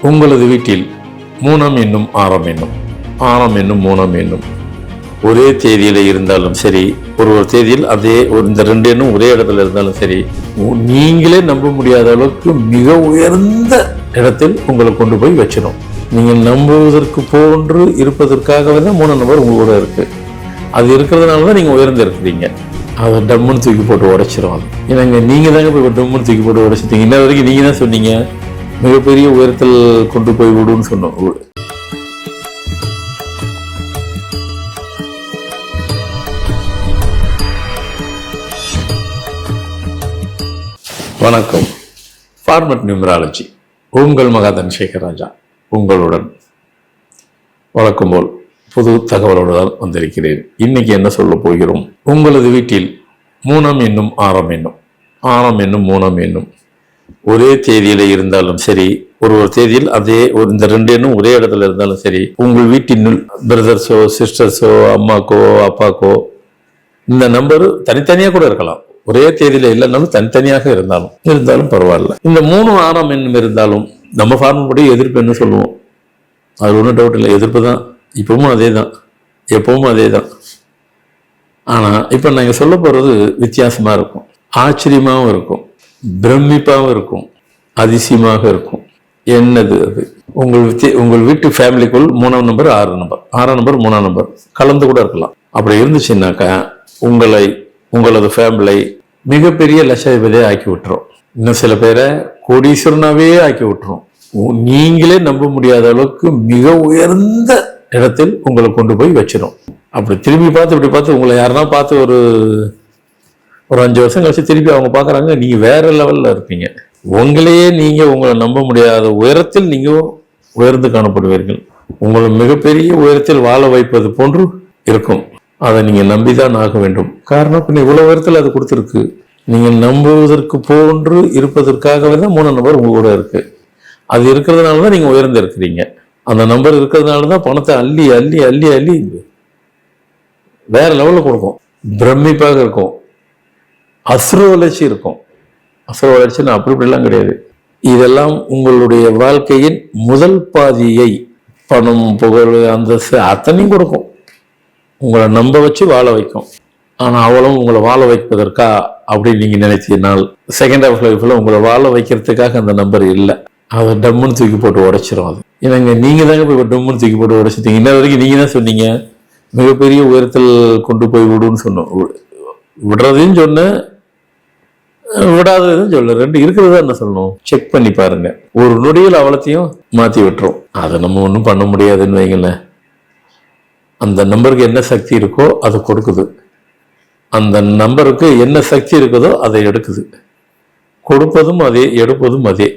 உங்களது வீட்டில் மூணாம் எண்ணும் ஆறாம் எண்ணும், ஆறாம் எண்ணும் மூணாம் எண்ணும் ஒரே தேதியில் இருந்தாலும் சரி, ஒரு தேதியில் அதே இந்த ரெண்டு எண்ணும் ஒரே இடத்துல இருந்தாலும் சரி, நீங்களே நம்ப முடியாத அளவுக்கு மிக உயர்ந்த இடத்தில் உங்களை கொண்டு போய் வச்சிடும். நீங்கள் நம்புவதற்கு போன்று இருப்பதற்காகவே தான் மூணாம் நம்பர் உங்களோட இருக்கு. அது இருக்கிறதுனால தான் நீங்கள் உயர்ந்து இருக்கிறீங்க. அதை டம்முன்னு தூக்கி போட்டு உடைச்சிரும். அது ஏன்னாங்க நீங்கள் தாங்க போய் டம்முன்னு தூக்கி போட்டு உடைச்சிட்டீங்க. இன்ன வரைக்கும் நீங்கள் தான் சொன்னீங்க மிகப்பெரிய உயரத்தில் கொண்டு போய் விடுன்னு சொன்னோம். வணக்கம். ஃபார்மட் நியூமராலஜி, உங்கள் மகாதன் சேகர் ராஜா உங்களுடன் வழக்கம் போல் புது தகவலோடு தான் வந்திருக்கிறேன். இன்னைக்கு என்ன சொல்ல போகிறோம்? உங்களது வீட்டில் மூணாம் எண்ணும் ஆறாம் எண்ணும், ஆறாம் எண்ணும் மூணாம் எண்ணும் ஒரே தேதியில இருந்தாலும் சரி, ஒரு தேதியில் அதே இந்த ரெண்டு எண்ணும் ஒரே இடத்துல இருந்தாலும் சரி, உங்கள் வீட்டின் பிரதர்ஸோ சிஸ்டர்ஸோ அம்மாக்கோ அப்பாக்கோ இந்த நம்பரு தனித்தனியா கூட இருக்கலாம். ஒரே தேதியில இல்லைன்னாலும் தனித்தனியாக இருந்தாலும் பரவாயில்ல. இந்த மூணு ஆறாம் எண்ணும் இருந்தாலும் நம்ம ஃபார்முலா படி எதிர்ப்பு சொல்லுவோம். அது ஒன்றும் டவுட் இல்லை, எதிர்ப்பு தான். இப்பவும் அதே தான், எப்பவும் அதே தான். ஆனா இப்ப நாங்க சொல்ல போறது வித்தியாசமா இருக்கும், ஆச்சரியமாகவும் இருக்கும், பிரமிப்பாகவும் இருக்கும், அதிசயமாக இருக்கும். என்னது அது? உங்கள் வீட்டு ஃபேமிலிக்குள் மூணாம் நம்பர் ஆறாம் நம்பர் மூணாம் நம்பர் கலந்து கூட இருக்கலாம். அப்படி இருந்துச்சுன்னாக்கா உங்களது ஃபேமிலி மிகப்பெரிய லட்சாதிபதியை ஆக்கி விட்டுரும். இன்னும் சில பேரை கோடீஸ்வரனாவே ஆக்கி விட்டுரும். நீங்களே நம்ப முடியாத அளவுக்கு மிக உயர்ந்த இடத்தில் உங்களை கொண்டு போய் வச்சிடும். அப்படி திரும்பி இப்படி பார்த்து உங்களை யாருன்னா பார்த்து ஒரு 5 வருஷம் கழிச்சு திருப்பி அவங்க பார்க்குறாங்க, நீங்க வேற லெவல்ல இருப்பீங்க. உங்களையே உங்களை நம்ப முடியாத உயரத்தில் நீங்க உயர்ந்து காணப்படுவீர்கள். உங்களை மிகப்பெரிய உயரத்தில் வாழ வைப்பது போன்று இருக்கும். அதை நீங்க நம்பிதான் ஆக வேண்டும். காரணம், பின்ன இவ்வளவு உயரத்தில் அது கொடுத்துருக்கு. நீங்க நம்புவதற்கு போன்று இருப்பதற்காகவே தான் மூணாம் நம்பர் உங்க கூட இருக்கு. அது இருக்கிறதுனால தான் நீங்க உயர்ந்து இருக்கிறீங்க. அந்த நம்பர் இருக்கிறதுனால தான் பணத்தை அள்ளி அள்ளி அள்ளி அள்ளி வேற லெவலில் கொடுக்கும். பிரமிப்பாக இருக்கும், அசுர வளர்ச்சி இருக்கும். அசுர வளர்ச்சின்னு அப்படிலாம் கிடையாது. இதெல்லாம் உங்களுடைய வாழ்க்கையின் முதல் பாதியை, பணம் புகழ் அந்தஸ்து அத்தனையும் கொடுக்கும். உங்களை நம்ப வச்சு வாழ வைக்கும். ஆனா அவளும் உங்களை வாழ வைப்பதற்கா அப்படின்னு நீங்க நினைச்சீங்கனால் செகண்ட் ஹாஃப் லைஃப்ல உங்களை வாழ வைக்கிறதுக்காக அந்த நம்பர் இல்லை. அதை டம்முன்னு தூக்கி போட்டு உடைச்சிரும். அது ஏன்னாங்க நீங்க தாங்க போய் டம்முன்னு தூக்கி போட்டு உடைச்சிட்டீங்க. இன்ன வரைக்கும் நீங்க தான் சொன்னீங்க மிகப்பெரிய உயரத்தில் கொண்டு போய் விடுன்னு சொன்னோம். விடுறதையும் சொன்னேன், விடாததும் சொல்ல, ரெண்டு இருக்கிறதா என்ன சொல்லணும்? செக் பண்ணி பாருங்க. ஒரு நொடியில் அவலத்தையும் மாத்தி விட்டுரும். அதை நம்ம ஒன்றும் பண்ண முடியாதுன்னு வைங்களேன். அந்த நம்பருக்கு என்ன சக்தி இருக்கோ அதை கொடுக்குது. அந்த நம்பருக்கு என்ன சக்தி இருக்குதோ அதை எடுக்குது. கொடுப்பதும் அதே, எடுப்பதும் அதே.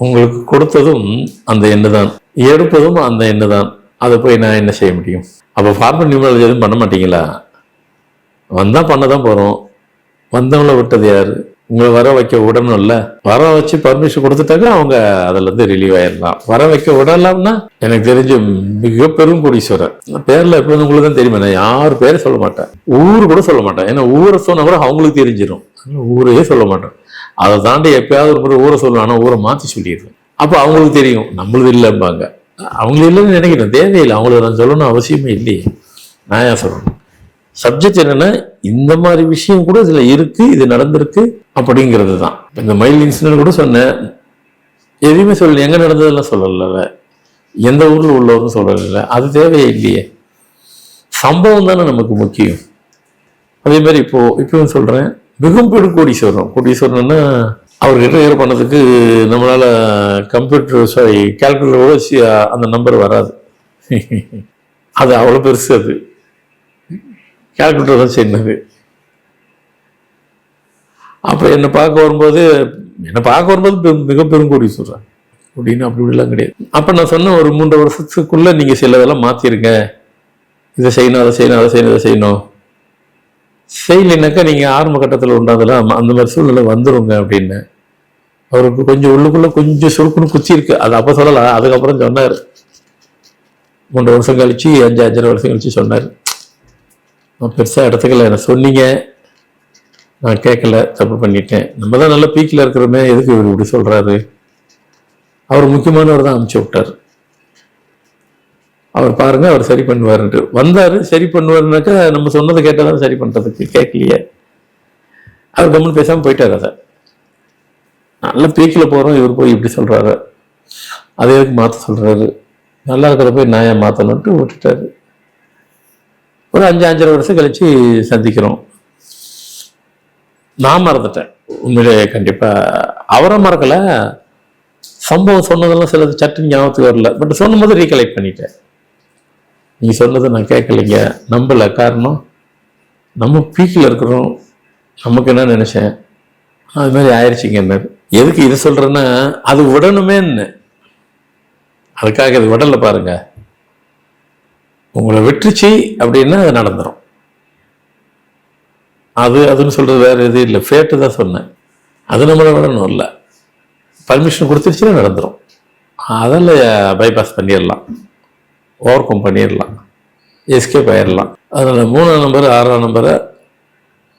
உங்களுக்கு கொடுத்ததும் அந்த எண்ணு தான், எடுப்பதும் அந்த எண்ணு தான். அதை போய் நான் என்ன செய்ய முடியும்? அப்போ ஃபார்மல் நியூமராலஜி எதுவும் பண்ண மாட்டீங்களா? வந்தா பண்ணதான் போறோம். வந்தவங்கள விட்டது யாரு? உங்களை வர வைக்க விடணும் இல்ல. வர வச்சு பர்மிஷன் கொடுத்துட்டாங்க, அவங்க அதுல இருந்து ரிலீவ் ஆயிடலாம். வர வைக்க விடலாம்னா எனக்கு தெரிஞ்ச மிக பெரும் கோடீஸ்வரர் பேர்ல எப்ப உங்களுக்கு தான் தெரியுமா? நான் யார் பேரை சொல்ல மாட்டேன், ஊரு கூட சொல்ல மாட்டேன். ஏன்னா ஊரை சொன்னா கூட அவங்களுக்கு தெரிஞ்சிடும். ஊரையே சொல்ல மாட்டேன். அதை தாண்டி எப்பயாவது ஒரு முறை ஊரை சொல்லுவேன், ஆனா ஊரை மாத்தி சொல்லிடுவேன். அப்ப அவங்களுக்கு தெரியும் நம்மளுது இல்லைம்பாங்க. அவங்களுக்கு இல்லைன்னு நினைக்கிறேன், தேவையில்லை. அவங்களுக்கு நான் சொல்லணும் அவசியமே இல்லையே. நான் ஏன் சொல்லணும்? சப்ஜெக்ட் என்னன்னா, இந்த மாதிரி விஷயம் கூட இதுல இருக்கு, இது நடந்திருக்கு அப்படிங்கிறது தான். இந்த மயில் இன்சிடென்ட் கூட சொன்னேன், எதுவுமே சொல்லல, எங்க நடந்ததெல்லாம் சொல்லல, எந்த ஊர்ல உள்ளவரும் சொல்லல. அது தேவையே இல்லையே. சம்பவம் தானே நமக்கு முக்கியம். அதே மாதிரி இப்பவும் சொல்றேன், மிகவும் பெரும் கோடீஸ்வரன்னா அவர்கிட்ட ஏற பண்ணதுக்கு நம்மளால கால்குலேட்டரோட அந்த நம்பர் வராது. அது அவ்வளவு பெருசு. அது கால்குலேட்டர் தான் செய்யணுது. அப்ப என்னை பார்க்க வரும்போது மிக பெரும் கோடீஸ்வரன் அப்படின்னு அப்படிலாம் கிடையாது. அப்ப நான் சொன்ன ஒரு 3 வருஷத்துக்குள்ள நீங்க சிலதெல்லாம் மாத்திருங்க, இதை செய்யணும், அதை செய்யணும், அதை செய்யணும், இதை செய்யணும். செய்யலைனாக்கா நீங்க ஆரம்ப கட்டத்தில் உண்டாதெல்லாம் அந்த மாதிரி சூழ்நிலை வந்துருங்க அப்படின்னு. அவருக்கு கொஞ்சம் உள்ளுக்குள்ள கொஞ்சம் சுருக்குன்னு குச்சி இருக்கு. அது அப்ப சொல்லலாம், அதுக்கப்புறம் சொன்னாரு. 3 வருஷம் கழிச்சு 5-5.5 வருஷம் கழிச்சு சொன்னாரு. நான் பெருசா இடத்துக்கல, என்ன சொன்னீங்க, நான் கேட்கல, தப்பு பண்ணிட்டேன். நம்ம தான் நல்ல பீக்கில் இருக்கிறோமே, எதுக்கு இவர் இப்படி சொல்றாரு அவர் முக்கியமானவர் தான் அனுப்பிச்சு விட்டார். அவர் பாருங்க, அவர் சரி பண்ணுவாருன்ட்டு வந்தாரு. சரி பண்ணுவாருனாக்கா நம்ம சொன்னதை கேட்டாதான் சரி பண்றதுக்கு, கேட்கலையே. அவர் கம்முன்னு பேசாம போயிட்டாரு. அதை நல்ல பீக்கில் போறோம், இவர் போய் இப்படி சொல்றாரு, அதே மாற்ற சொல்றாரு, நல்லா இருக்கிற போய் நான் ஏன் மாற்றணும்ட்டு விட்டுட்டாரு. ஒரு 5-5.5 வருஷம் கழிச்சு சந்திக்கிறோம். நான் மறந்துட்டேன் உண்மையிலே. கண்டிப்பா அவரை மறக்கல, சம்பவம் சொன்னதெல்லாம் சிலது சட்டு ஞாபகத்துக்கு வரல. பட் சொன்ன போது ரீகலெக்ட் பண்ணிட்டேன். நீ சொன்னதை நான் கேட்கலைங்க, நம்பல. காரணம் நம்ம பீக்கில் இருக்கிறோம், நமக்கு என்ன நினைச்சேன், அது மாதிரி ஆயிடுச்சிங்க. என்ன எதுக்கு இது சொல்றேன்னா, அது விடணுமேன்னு, அதுக்காக இது விடல. பாருங்க, உங்களை விட்டுருச்சு அப்படின்னா அது நடந்துடும். அதுன்னு சொல்றது வேற எதுவும் இல்லை, ஃபேட்டு தான் சொன்னேன். அது நம்மளை விடணும் இல்லை, பர்மிஷன் கொடுத்துருச்சுன்னா நடந்துடும். அதெல்லாம் பைபாஸ் பண்ணிடலாம், ஓவர் கம் பண்ணிடலாம், எஸ்கேப் ஆயிடலாம். அதனால் 3ஆம் நம்பர் 6ஆம் நம்பரை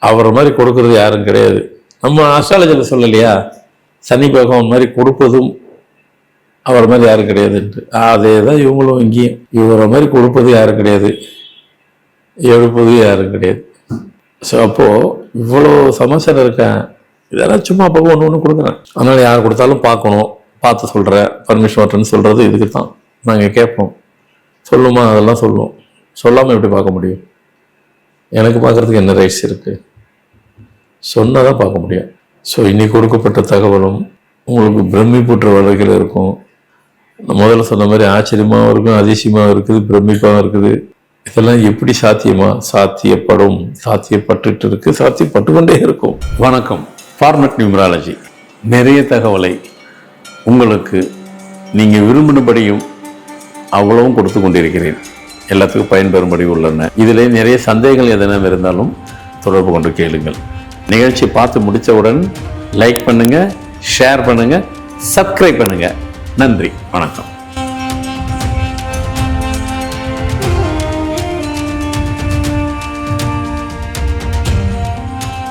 அவரை மாதிரி கொடுக்கறது யாரும் கிடையாது. நம்ம அஸ்ட்ராலஜியில் சொல்லலையா, சனி பகவான் மாதிரி கொடுப்பதும் அவரை மாதிரி யாரும் கிடையாதுன்ட்டு. அதே தான் இவங்களும் இங்கேயும், இவரை மாதிரி கொடுப்பது யாரும் கிடையாது, எடுப்பது யாரும் கிடையாது. ஸோ அப்போது இவ்வளோ சமஸ்யனை இருக்கேன், இதெல்லாம் சும்மா அப்போ ஒன்று கொடுக்குறேன். அதனால் யார் கொடுத்தாலும் பார்க்கணும், பார்த்து சொல்கிறேன், பர்மிஷன் வாட்டர்னு சொல்கிறது இதுக்கு தான். நாங்கள் கேட்போம், சொல்லுமா, அதெல்லாம் சொல்லுவோம். சொல்லாமல் எப்படி பார்க்க முடியும்? எனக்கு பார்க்குறதுக்கு என்ன ரைட்ஸ் இருக்குது? சொன்னால் தான் பார்க்க முடியும். ஸோ இன்னைக்கு கொடுக்கப்பட்ட தகவலும் உங்களுக்கு பிரமிப்புற்ற வகையில் இருக்கும். முதல்ல சொன்ன மாதிரி ஆச்சரியமாகவும் இருக்கும், அதிசயமாகவும் இருக்குது, பிரமிப்பாகவும் இருக்குது. இதெல்லாம் எப்படி சாத்தியமா? சாத்தியப்படும், சாத்தியப்பட்டு இருக்கு, சாத்தியப்பட்டு கொண்டே இருக்கும். வணக்கம். ஃபார்மட் நியூமராலஜி நிறைய தகவலை உங்களுக்கு நீங்கள் விரும்பினபடியும் அவ்வளவும் கொடுத்து கொண்டிருக்கிறேன். எல்லாத்துக்கும் பயன்பெறும்படி உள்ளன. இதில் நிறைய சந்தேகங்கள் எதனா இருந்தாலும் தொடர்பு கொண்டு கேளுங்கள். நிகழ்ச்சி பார்த்து முடித்தவுடன் லைக் பண்ணுங்கள், ஷேர் பண்ணுங்கள், சப்ஸ்கிரைப் பண்ணுங்கள். நன்றி, வணக்கம்.